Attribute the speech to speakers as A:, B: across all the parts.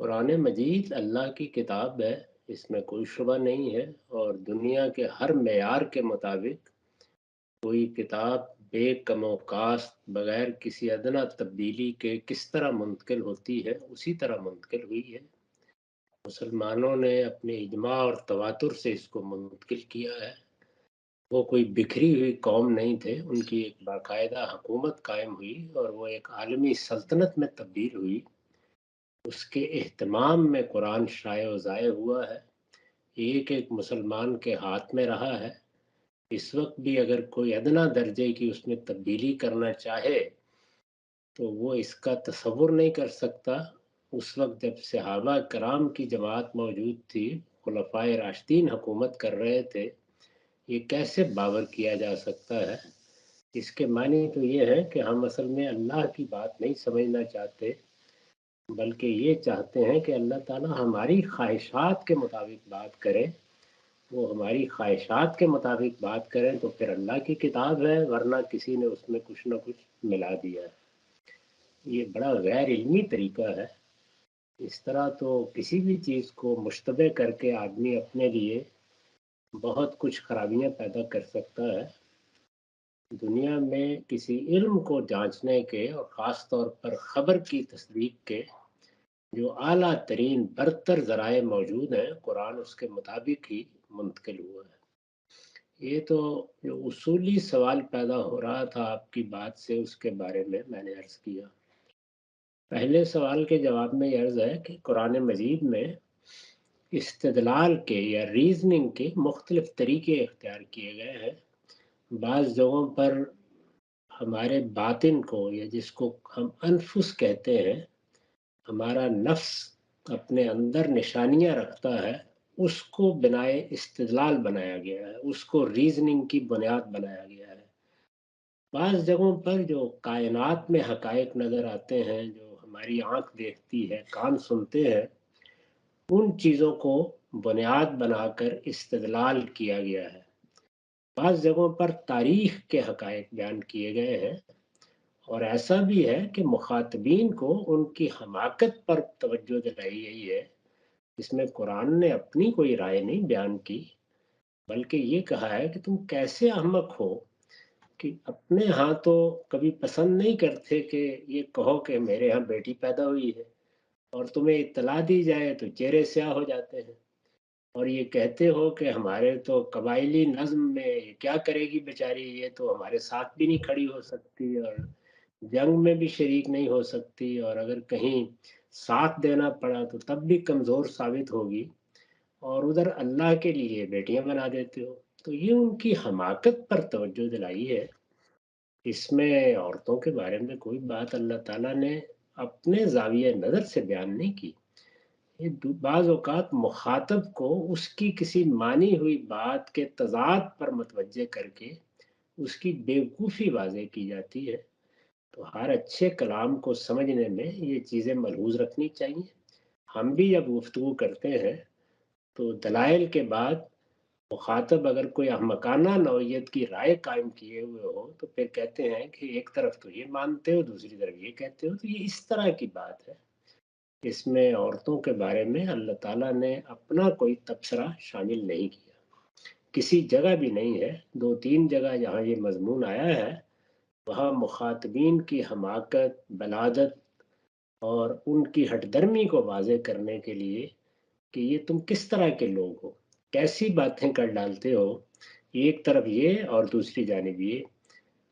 A: قرآن مجید اللہ کی کتاب ہے، اس میں کوئی شبہ نہیں ہے، اور دنیا کے ہر معیار کے مطابق کوئی کتاب بے کم و کاست بغیر کسی ادنیٰ تبدیلی کے کس طرح منتقل ہوتی ہے اسی طرح منتقل ہوئی ہے۔ مسلمانوں نے اپنے اجماع اور تواتر سے اس کو منتقل کیا ہے۔ وہ کوئی بکھری ہوئی قوم نہیں تھے، ان کی ایک باقاعدہ حکومت قائم ہوئی اور وہ ایک عالمی سلطنت میں تبدیل ہوئی۔ اس کے اہتمام میں قرآن شائع و ضائع ہوا ہے، ایک ایک مسلمان کے ہاتھ میں رہا ہے۔ اس وقت بھی اگر کوئی ادنا درجے کی اس میں تبدیلی کرنا چاہے تو وہ اس کا تصور نہیں کر سکتا۔ اس وقت جب صحابہ کرام کی جماعت موجود تھی، خلفائے راشدین حکومت کر رہے تھے، یہ کیسے باور کیا جا سکتا ہے؟ اس کے معنی تو یہ ہے کہ ہم اصل میں اللہ کی بات نہیں سمجھنا چاہتے، بلکہ یہ چاہتے ہیں کہ اللہ تعالیٰ ہماری خواہشات کے مطابق بات کرے۔ وہ ہماری خواہشات کے مطابق بات کریں تو پھر اللہ کی کتاب ہے، ورنہ کسی نے اس میں کچھ نہ کچھ ملا دیا ہے۔ یہ بڑا غیر علمی طریقہ ہے۔ اس طرح تو کسی بھی چیز کو مشتبہ کر کے آدمی اپنے لیے بہت کچھ خرابیاں پیدا کر سکتا ہے۔ دنیا میں کسی علم کو جانچنے کے اور خاص طور پر خبر کی تصدیق کے جو اعلیٰ ترین برتر ذرائع موجود ہیں، قرآن اس کے مطابق ہی منتقل ہوا ہے۔ یہ تو جو اصولی سوال پیدا ہو رہا تھا آپ کی بات سے، اس کے بارے میں میں نے عرض کیا۔ پہلے سوال کے جواب میں یہ عرض ہے کہ قرآن مجید میں استدلال کے یا ریزننگ کے مختلف طریقے اختیار کیے گئے ہیں۔ بعض جگہوں پر ہمارے باطن کو، یا جس کو ہم انفس کہتے ہیں، ہمارا نفس اپنے اندر نشانیاں رکھتا ہے، اس کو بنائے استدلال بنایا گیا ہے، اس کو ریزننگ کی بنیاد بنایا گیا ہے۔ بعض جگہوں پر جو کائنات میں حقائق نظر آتے ہیں، جو ہماری آنکھ دیکھتی ہے، کان سنتے ہیں، ان چیزوں کو بنیاد بنا کر استدلال کیا گیا ہے۔ بعض جگہوں پر تاریخ کے حقائق بیان کیے گئے ہیں، اور ایسا بھی ہے کہ مخاطبین کو ان کی حماقت پر توجہ دلائی گئی ہے۔ اس میں قرآن نے اپنی کوئی رائے نہیں بیان کی، بلکہ یہ کہا ہے کہ تم کیسے احمق ہو کہ اپنے ہاں تو کبھی پسند نہیں کرتے کہ یہ کہو کہ میرے ہاں بیٹی پیدا ہوئی ہے، اور تمہیں اطلاع دی جائے تو چہرے سیاہ ہو جاتے ہیں، اور یہ کہتے ہو کہ ہمارے تو قبائلی نظم میں یہ کیا کرے گی بیچاری، یہ تو ہمارے ساتھ بھی نہیں کھڑی ہو سکتی، اور جنگ میں بھی شریک نہیں ہو سکتی، اور اگر کہیں ساتھ دینا پڑا تو تب بھی کمزور ثابت ہوگی، اور ادھر اللہ کے لیے بیٹیاں بنا دیتے ہو۔ تو یہ ان کی حماقت پر توجہ دلائی ہے۔ اس میں عورتوں کے بارے میں کوئی بات اللہ تعالیٰ نے اپنے زاویہ نظر سے بیان نہیں کی۔ یہ بعض اوقات مخاطب کو اس کی کسی مانی ہوئی بات کے تضاد پر متوجہ کر کے اس کی بیوقوفی واضح کی جاتی ہے۔ تو ہر اچھے کلام کو سمجھنے میں یہ چیزیں ملحوظ رکھنی چاہیے۔ ہم بھی جب گفتگو کرتے ہیں تو دلائل کے بعد مخاطب اگر کوئی احمقانہ نوعیت کی رائے قائم کیے ہوئے ہو تو پھر کہتے ہیں کہ ایک طرف تو یہ مانتے ہو، دوسری طرف یہ کہتے ہو، تو یہ اس طرح کی بات ہے۔ اس میں عورتوں کے بارے میں اللہ تعالیٰ نے اپنا کوئی تبصرہ شامل نہیں کیا، کسی جگہ بھی نہیں ہے۔ دو تین جگہ جہاں یہ مضمون آیا ہے، وہاں مخاطبین کی حماقت، بلادت اور ان کی ہٹ درمی کو واضح کرنے کے لیے کہ یہ تم کس طرح کے لوگ ہو، کیسی باتیں کر ڈالتے ہو، ایک طرف یہ اور دوسری جانب یہ،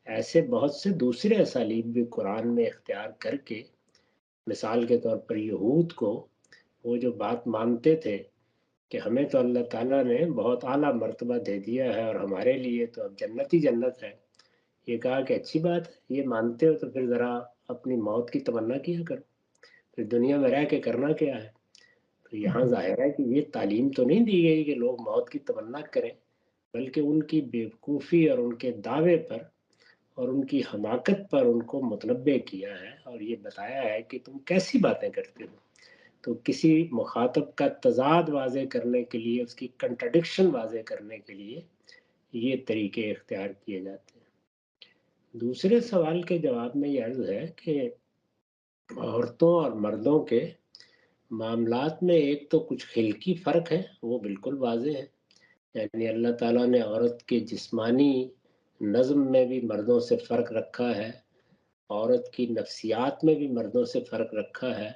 A: ایسے بہت سے دوسرے اسالیب بھی قرآن میں اختیار کر کے، مثال کے طور پر یہود کو وہ جو بات مانتے تھے کہ ہمیں تو اللہ تعالیٰ نے بہت اعلیٰ مرتبہ دے دیا ہے اور ہمارے لیے تو اب جنت ہی جنت ہے، یہ کہا کہ اچھی بات ہے، یہ مانتے ہو تو پھر ذرا اپنی موت کی تمنا کیا کرو، پھر دنیا میں رہ کے کرنا کیا ہے۔ تو یہاں ظاہر ہے کہ یہ تعلیم تو نہیں دی گئی کہ لوگ موت کی تمنا کریں، بلکہ ان کی بیوقوفی اور ان کے دعوے پر اور ان کی حماقت پر ان کو متنبع کیا ہے، اور یہ بتایا ہے کہ تم کیسی باتیں کرتے ہو۔ تو کسی مخاطب کا تضاد واضح کرنے کے لیے، اس کی کنٹرڈکشن واضح کرنے کے لیے یہ طریقے اختیار کیے جاتے ہیں۔ دوسرے سوال کے جواب میں یہ عرض ہے کہ عورتوں اور مردوں کے معاملات میں ایک تو کچھ خلقی فرق ہے، وہ بالکل واضح ہے، یعنی اللہ تعالیٰ نے عورت کے جسمانی نظم میں بھی مردوں سے فرق رکھا ہے، عورت کی نفسیات میں بھی مردوں سے فرق رکھا ہے،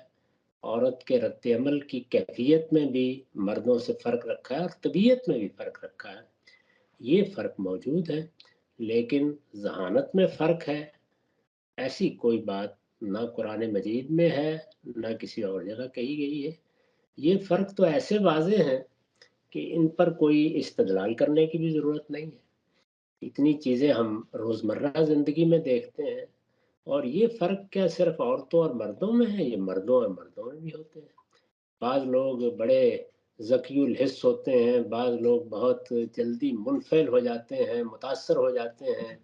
A: عورت کے رد عمل کی کیفیت میں بھی مردوں سے فرق رکھا ہے اور طبیعت میں بھی فرق رکھا ہے۔ یہ فرق موجود ہے، لیکن ذہانت میں فرق ہے، ایسی کوئی بات نہ قرآن مجید میں ہے نہ کسی اور جگہ کہی گئی ہے۔ یہ فرق تو ایسے واضح ہیں کہ ان پر کوئی استدلال کرنے کی بھی ضرورت نہیں ہے، اتنی چیزیں ہم روزمرہ زندگی میں دیکھتے ہیں، اور یہ فرق کیا صرف عورتوں اور مردوں میں ہے، یہ مردوں اور مردوں میں بھی ہوتے ہیں۔ بعض لوگ بڑے ذکی الحس ہوتے ہیں، بعض لوگ بہت جلدی منفعل ہو جاتے ہیں، متاثر ہو جاتے ہیں،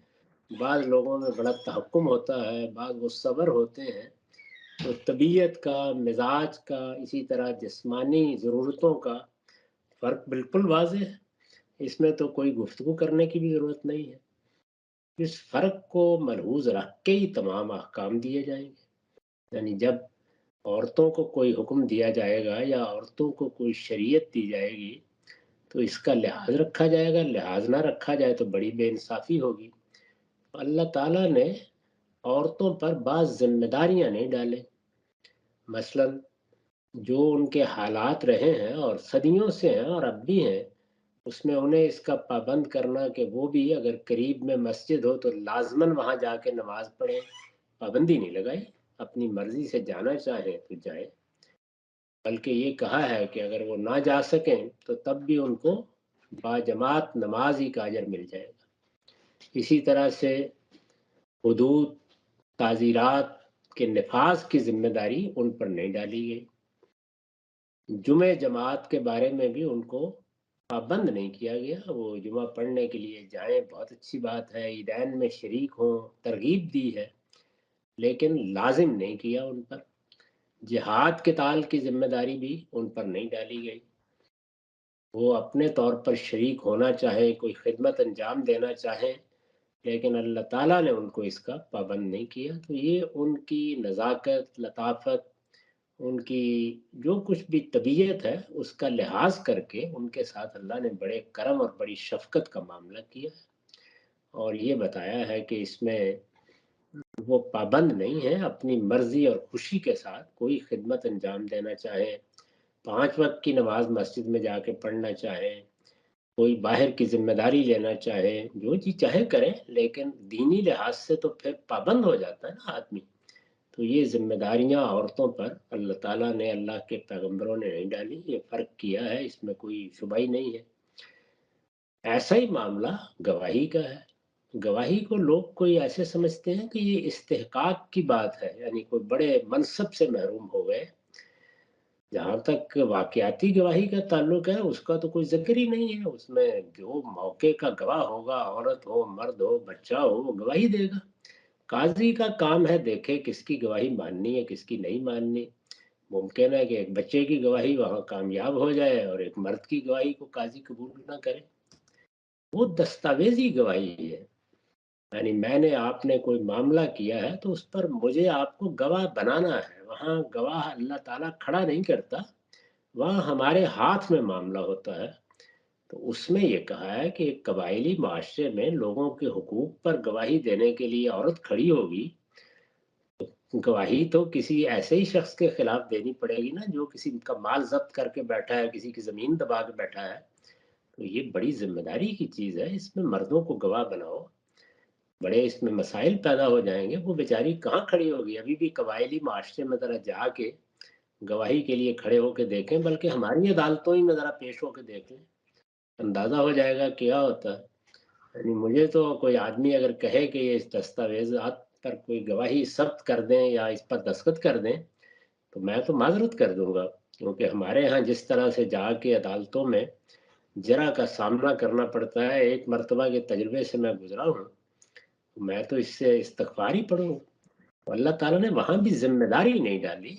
A: بعض لوگوں میں بڑا تحکم ہوتا ہے، بعض وہ صبر ہوتے ہیں۔ تو طبیعت کا، مزاج کا، اسی طرح جسمانی ضرورتوں کا فرق بالکل واضح ہے، اس میں تو کوئی گفتگو کرنے کی بھی ضرورت نہیں ہے۔ اس فرق کو ملحوظ رکھ کے ہی تمام احکام دیے جائیں گے، یعنی جب عورتوں کو کوئی حکم دیا جائے گا یا عورتوں کو کوئی شریعت دی جائے گی تو اس کا لحاظ رکھا جائے گا، لحاظ نہ رکھا جائے تو بڑی بے انصافی ہوگی۔ اللہ تعالیٰ نے عورتوں پر بعض ذمہ داریاں نہیں ڈالیں، مثلا جو ان کے حالات رہے ہیں اور صدیوں سے ہیں اور اب بھی ہیں، اس میں انہیں اس کا پابند کرنا کہ وہ بھی اگر قریب میں مسجد ہو تو لازماً وہاں جا کے نماز پڑھیں، پابندی نہیں لگائی، اپنی مرضی سے جانا چاہیں تو جائیں، بلکہ یہ کہا ہے کہ اگر وہ نہ جا سکیں تو تب بھی ان کو باجماعت نماز ہی کا اجر مل جائے گا۔ اسی طرح سے حدود، تعزیرات کے نفاذ کی ذمہ داری ان پر نہیں ڈالی گئی، جمعہ جماعت کے بارے میں بھی ان کو پابند نہیں کیا گیا، وہ جمعہ پڑھنے کے لیے جائیں، بہت اچھی بات ہے، عیدین میں شریک ہوں، ترغیب دی ہے، لیکن لازم نہیں کیا ان پر۔ جہاد قتال کی ذمہ داری بھی ان پر نہیں ڈالی گئی، وہ اپنے طور پر شریک ہونا چاہیں، کوئی خدمت انجام دینا چاہیں، لیکن اللہ تعالیٰ نے ان کو اس کا پابند نہیں کیا۔ تو یہ ان کی نزاکت، لطافت، ان کی جو کچھ بھی طبیعت ہے اس کا لحاظ کر کے ان کے ساتھ اللہ نے بڑے کرم اور بڑی شفقت کا معاملہ کیا ہے، اور یہ بتایا ہے کہ اس میں وہ پابند نہیں ہے، اپنی مرضی اور خوشی کے ساتھ کوئی خدمت انجام دینا چاہیں، 5 وقت کی نماز مسجد میں جا کے پڑھنا چاہیں، کوئی باہر کی ذمہ داری لینا چاہے، جو چیز چاہے کریں، لیکن دینی لحاظ سے تو پھر پابند ہو جاتا ہے نا آدمی۔ تو یہ ذمہ داریاں عورتوں پر اللہ تعالیٰ نے، اللہ کے پیغمبروں نے نہیں ڈالی، یہ فرق کیا ہے، اس میں کوئی شبہ ہی نہیں ہے۔ ایسا ہی معاملہ گواہی کا ہے، گواہی کو لوگ کوئی ایسے سمجھتے ہیں کہ یہ استحقاق کی بات ہے، یعنی کوئی بڑے منصب سے محروم ہو گئے۔ جہاں تک واقعاتی گواہی کا تعلق ہے اس کا تو کوئی ذکر ہی نہیں ہے، اس میں جو موقع کا گواہ ہوگا، عورت ہو، مرد ہو، بچہ ہو، وہ گواہی دے گا۔ قاضی کا کام ہے دیکھے کس کی گواہی ماننی ہے کس کی نہیں ماننی۔ ممکن ہے کہ ایک بچے کی گواہی وہاں کامیاب ہو جائے اور ایک مرد کی گواہی کو قاضی قبول نہ کرے، وہ دستاویزی گواہی ہے، یعنی میں نے، آپ نے کوئی معاملہ کیا ہے تو اس پر مجھے آپ کو گواہ بنانا ہے، وہاں گواہ اللہ تعالیٰ کھڑا نہیں کرتا، وہاں ہمارے ہاتھ میں معاملہ ہوتا ہے۔ تو اس میں یہ کہا ہے کہ ایک قبائلی معاشرے میں لوگوں کے حقوق پر گواہی دینے کے لیے عورت کھڑی ہوگی، گواہی تو کسی ایسے ہی شخص کے خلاف دینی پڑے گی نا جو کسی کا مال ضبط کر کے بیٹھا ہے، کسی کی زمین دبا کے بیٹھا ہے۔ تو یہ بڑی ذمہ داری کی چیز ہے، اس میں مردوں کو گواہ بناؤ، بڑے اس میں مسائل پیدا ہو جائیں گے، وہ بیچاری کہاں کھڑی ہوگی؟ ابھی بھی قبائلی معاشرے میں ذرا جا کے گواہی کے لیے کھڑے ہو کے دیکھیں، بلکہ ہماری عدالتوں ہی میں ذرا پیش ہو کے دیکھ لیں، اندازہ ہو جائے گا کیا ہوتا ہے۔ یعنی مجھے تو کوئی آدمی اگر کہے کہ یہ اس دستاویزات پر کوئی گواہی ثبت کر دیں یا اس پر دستخط کر دیں تو میں تو معذرت کر دوں گا، کیونکہ ہمارے ہاں جس طرح سے جا کے عدالتوں میں جرا کا سامنا کرنا پڑتا ہے، ایک مرتبہ کے تجربے سے میں گزرا ہوں، میں تو اس سے استغفار ہی پڑھوں۔ اللہ تعالیٰ نے وہاں بھی ذمہ داری نہیں ڈالی،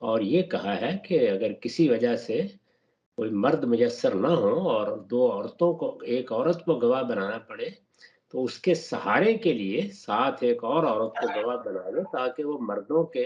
A: اور یہ کہا ہے کہ اگر کسی وجہ سے کوئی مرد میسر نہ ہو اور 2 عورتوں کو، ایک عورت کو گواہ بنانا پڑے تو اس کے سہارے کے لیے ساتھ ایک اور عورت کو گواہ بنا لو، تاکہ وہ مردوں کے